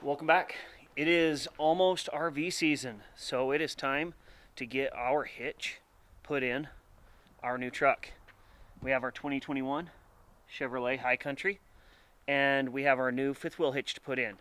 Welcome back. It is almost RV season, so it is time to get our hitch put in our new truck. We have our 2021 Chevrolet High Country, and we have our new fifth wheel hitch to put in.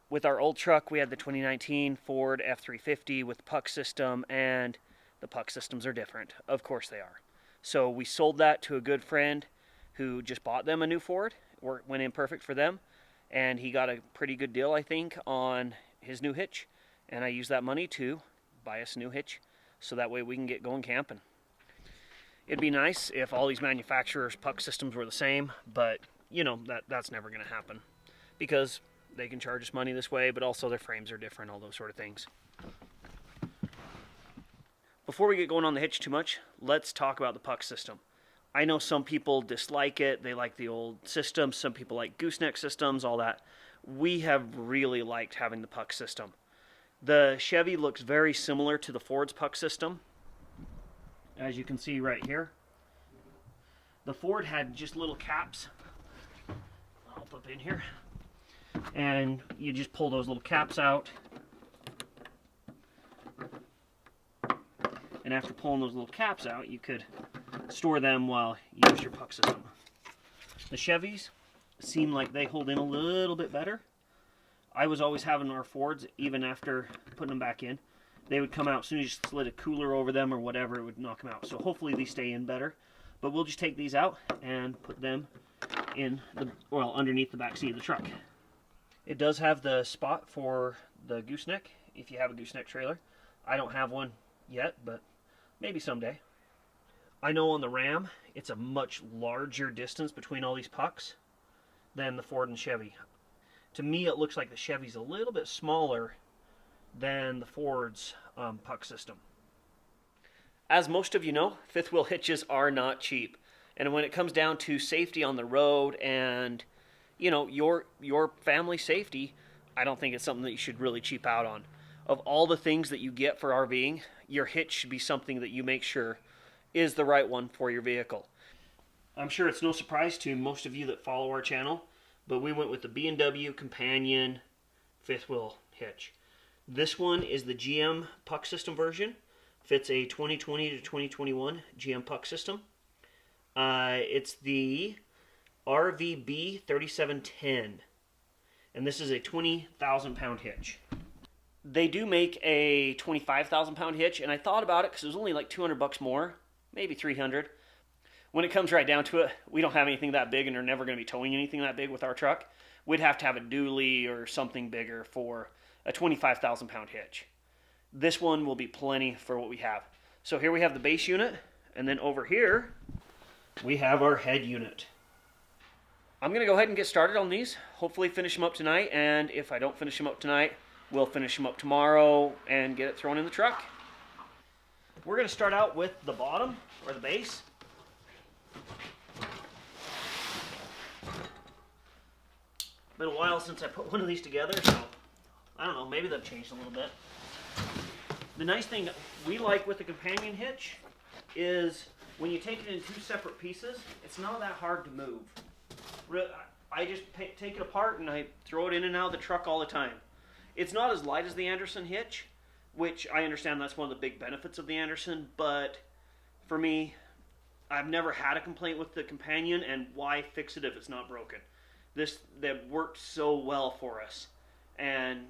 With our old truck, we had the 2019 Ford F350 with puck system, and the puck systems are different. Of course they are. So we sold that to a good friend who just bought them a new Ford. Went in perfect for them, and he got a pretty good deal, I think, on his new hitch. And I used that money to buy us a new hitch, so that way we can get going camping. It'd be nice if all these manufacturers' puck systems were the same, but you know, that's never going to happen because they can charge us money this way, but also their frames are different, all those sort of things. Before we get going on the hitch too much, let's talk about the puck system. I know some people dislike it. They like the old system. Some people like gooseneck systems, all that. We have really liked having the puck system. The Chevy looks very similar to the Ford's puck system, as you can see right here. The Ford had just little caps. I'll put in here. And you just pull those little caps out. And after pulling those little caps out, you could store them while you use your puck system. The Chevys seem like they hold in a little bit better. I was always having our Fords, even after putting them back in, they would come out as soon as you slid a cooler over them or whatever, it would knock them out. So hopefully these stay in better. But we'll just take these out and put them in underneath the back seat of the truck. It does have the spot for the gooseneck if you have a gooseneck trailer. I don't have one yet, but maybe someday. I know on the Ram, it's a much larger distance between all these pucks than the Ford and Chevy. To me, it looks like the Chevy's a little bit smaller than the Ford's puck system. As most of you know, fifth wheel hitches are not cheap. And when it comes down to safety on the road and, you know, your family safety, I don't think it's something that you should really cheap out on. Of all the things that you get for RVing, your hitch should be something that you make sure is the right one for your vehicle. I'm sure it's no surprise to most of you that follow our channel, but we went with the B&W Companion fifth wheel hitch. This one is the GM puck system version. Fits a 2020 to 2021 GM puck system. It's the RVB 3710, and this is a 20,000 pound hitch. They do make a 25,000 pound hitch, and I thought about it because it was only like $200 more, maybe 300. When it comes right down to it, we don't have anything that big, and we're never going to be towing anything that big with our truck. We'd have to have a dually or something bigger for a 25,000 pound hitch. This one will be plenty for what we have. So here we have the base unit, and then over here we have our head unit. I'm going to go ahead and get started on these. Hopefully finish them up tonight, and if I don't finish them up tonight, we'll finish them up tomorrow and get it thrown in the truck. We're going to start out with the bottom, or the base. Been a while since I put one of these together, so I don't know, maybe they've changed a little bit. The nice thing we like with the companion hitch is when you take it in two separate pieces, it's not that hard to move. I just take it apart and I throw it in and out of the truck all the time. It's not as light as the Anderson hitch, which I understand that's one of the big benefits of the Anderson, but for me, I've never had a complaint with the companion, and why fix it if it's not broken? That worked so well for us, and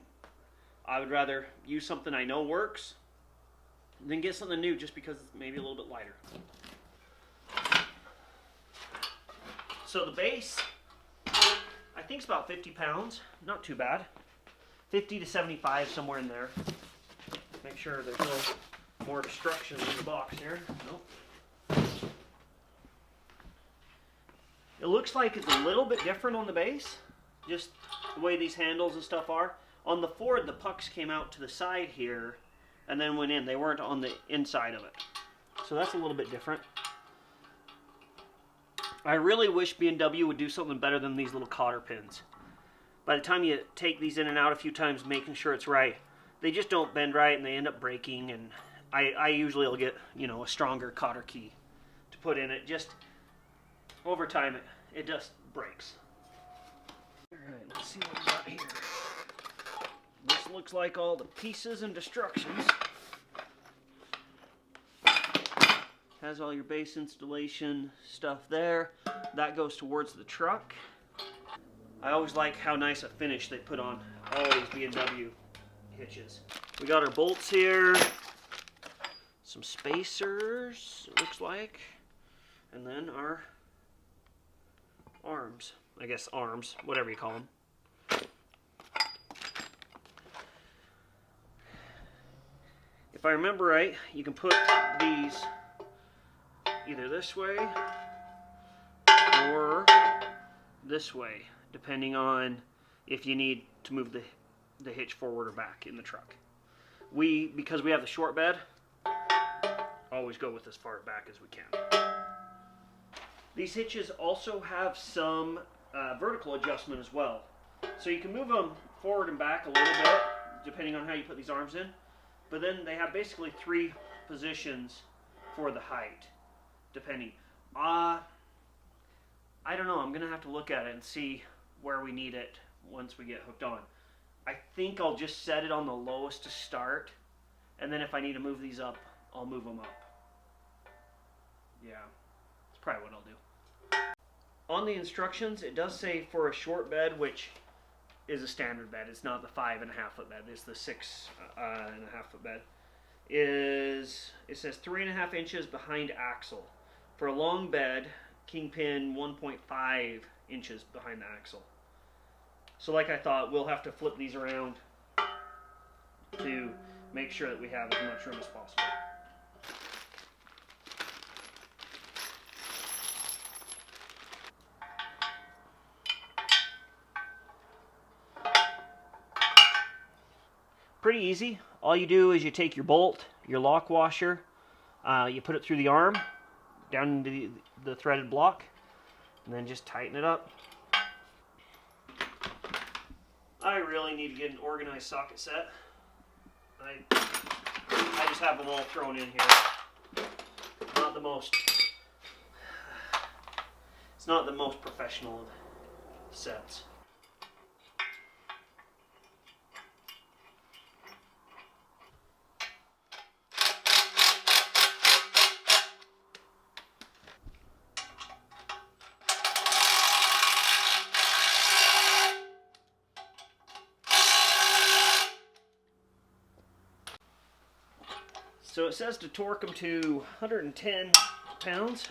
I would rather use something I know works than get something new just because it's maybe a little bit lighter. So the base, I think it's about 50 pounds, not too bad. 50 to 75, somewhere in there. Make sure there's no more destruction in the box here. Nope. It looks like it's a little bit different on the base, just the way these handles and stuff are. On the Ford, the pucks came out to the side here and then went in. They weren't on the inside of it. So that's a little bit different. I really wish B&W would do something better than these little cotter pins. By the time you take these in and out a few times, making sure it's right, they just don't bend right and they end up breaking. And I usually will get, you know, a stronger cotter key to put in it. Just over time, it just breaks. All right, let's see what we got here. looks like all the pieces and instructions. Has all your base installation stuff there. That goes towards the truck. I always like how nice a finish they put on all these B&W hitches. We got our bolts here, some spacers, it looks like, and then our arms. I guess arms, whatever you call them. If I remember right, you can put these either this way or this way, depending on if you need to move the hitch forward or back in the truck. Because we have the short bed, always go with as far back as we can. These hitches also have some vertical adjustment as well. So you can move them forward and back a little bit, depending on how you put these arms in. But then they have basically 3 positions for the height, depending. I don't know, I'm going to have to look at it and see where we need it once we get hooked on. I think I'll just set it on the lowest to start, and then if I need to move these up, I'll move them up. Yeah, that's probably what I'll do. On the instructions, it does say for a short bed, which is a standard bed. It's not the 5.5 foot bed. It's the 6.5 foot bed. It says 3.5 inches behind axle. For a long bed, kingpin 1.5 inches behind the axle. So like I thought, we'll have to flip these around to make sure that we have as much room as possible. Pretty easy. All you do is you take your bolt, your lock washer, you put it through the arm, down into the threaded block, and then just tighten it up. I really need to get an organized socket set. I just have them all thrown in here. It's not the most professional of sets. So it says to torque them to 110 pounds.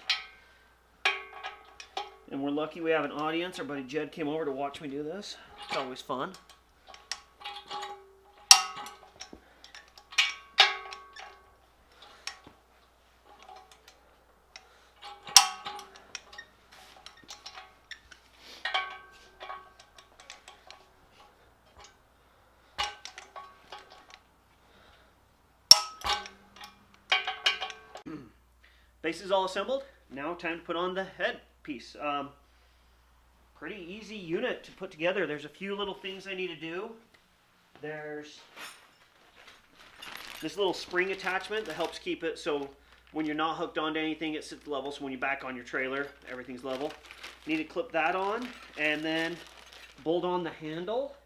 And we're lucky we have an audience. Our buddy Jed came over to watch me do this. It's always fun. Base is all assembled. Now time to put on the head piece. Pretty easy unit to put together. There's a few little things I need to do. There's this little spring attachment that helps keep it so when you're not hooked onto anything, it sits level. So when you back on your trailer, everything's level. You need to clip that on and then bolt on the handle,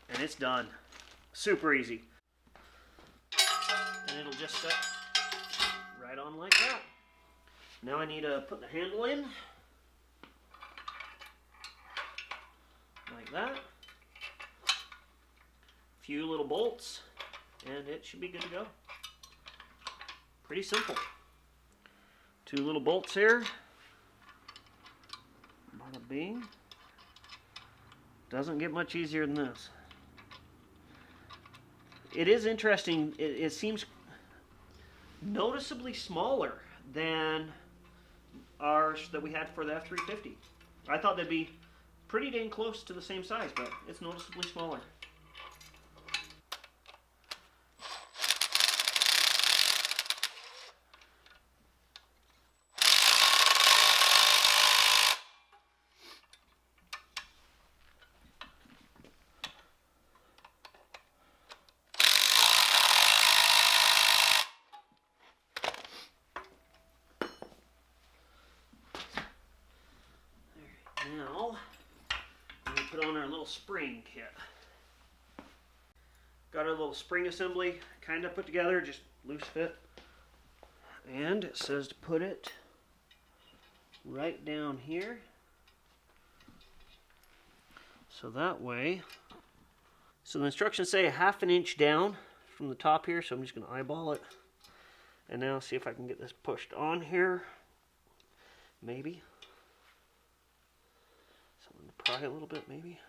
and it's done. Super easy. And it'll just set right on like that. Now I need to put the handle in, like that. A few little bolts, and it should be good to go. Pretty simple. 2 little bolts here. Bada bing. Doesn't get much easier than this. It is interesting. It seems noticeably smaller than ours that we had for the F-350. I thought they'd be pretty dang close to the same size, but it's noticeably smaller. Now, we put on our little spring kit. Got a little spring assembly kind of put together, just loose fit. And it says to put it right down here. So that way, so the instructions say 1/2 inch down from the top here, so I'm just going to eyeball it. And now see if I can get this pushed on here. Maybe. So I'm going to pry a little bit, maybe.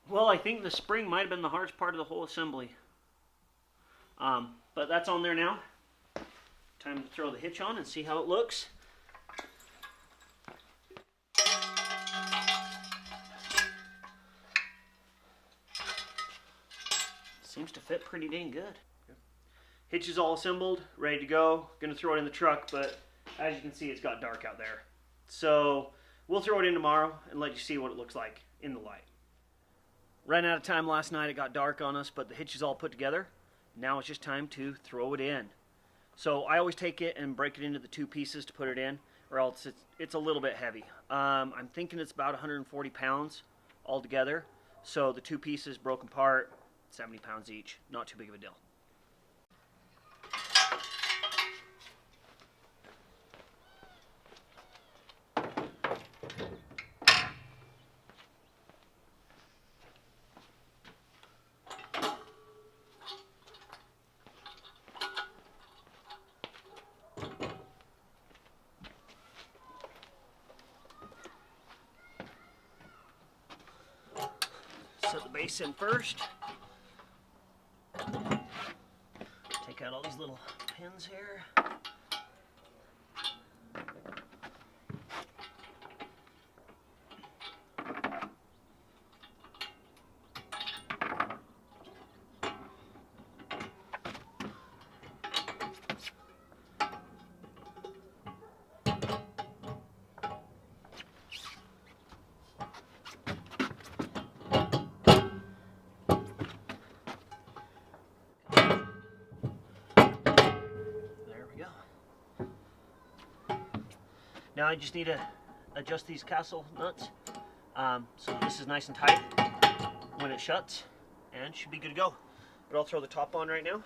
Well, I think the spring might have been the hardest part of the whole assembly. But that's on there now. Time to throw the hitch on and see how it looks. Seems to fit pretty dang good. Hitch is all assembled, ready to go. Gonna throw it in the truck, but as you can see, it's got dark out there. So we'll throw it in tomorrow and let you see what it looks like in the light. Ran out of time last night. It got dark on us, but the hitch is all put together. Now it's just time to throw it in. So I always take it and break it into the 2 pieces to put it in, or else it's a little bit heavy. I'm thinking it's about 140 pounds altogether. So the 2 pieces broken apart, 70 pounds each. Not too big of a deal. Set the base in first. Take out all these little pins here. Now I just need to adjust these castle nuts so this is nice and tight when it shuts, and should be good to go. But I'll throw the top on right now.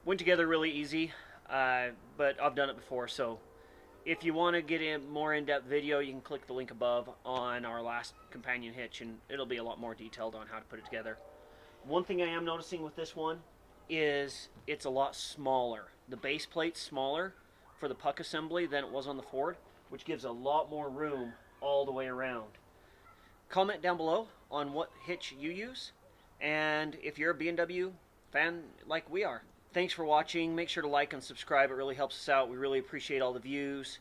Went together really easy, but I've done it before, so if you want to get a more in-depth video, you can click the link above on our last companion hitch, and it'll be a lot more detailed on how to put it together. One thing I am noticing with this one is it's a lot smaller. The base plate's smaller for the puck assembly than it was on the Ford, which gives a lot more room all the way around. Comment down below on what hitch you use, and if you're a B&W fan like we are. Thanks for watching. Make sure to like and subscribe. It really helps us out. We really appreciate all the views.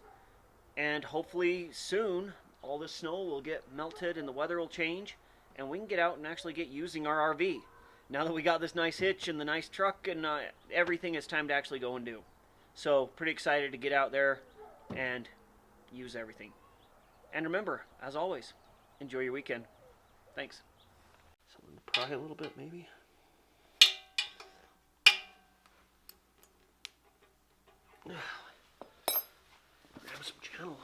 And hopefully soon all this snow will get melted and the weather will change and we can get out and actually get using our RV. Now that we got this nice hitch and the nice truck and everything, it's time to actually go and do. So pretty excited to get out there and use everything. And remember, as always, enjoy your weekend. Thanks. So I'm going to pry a little bit maybe. Grab some channel.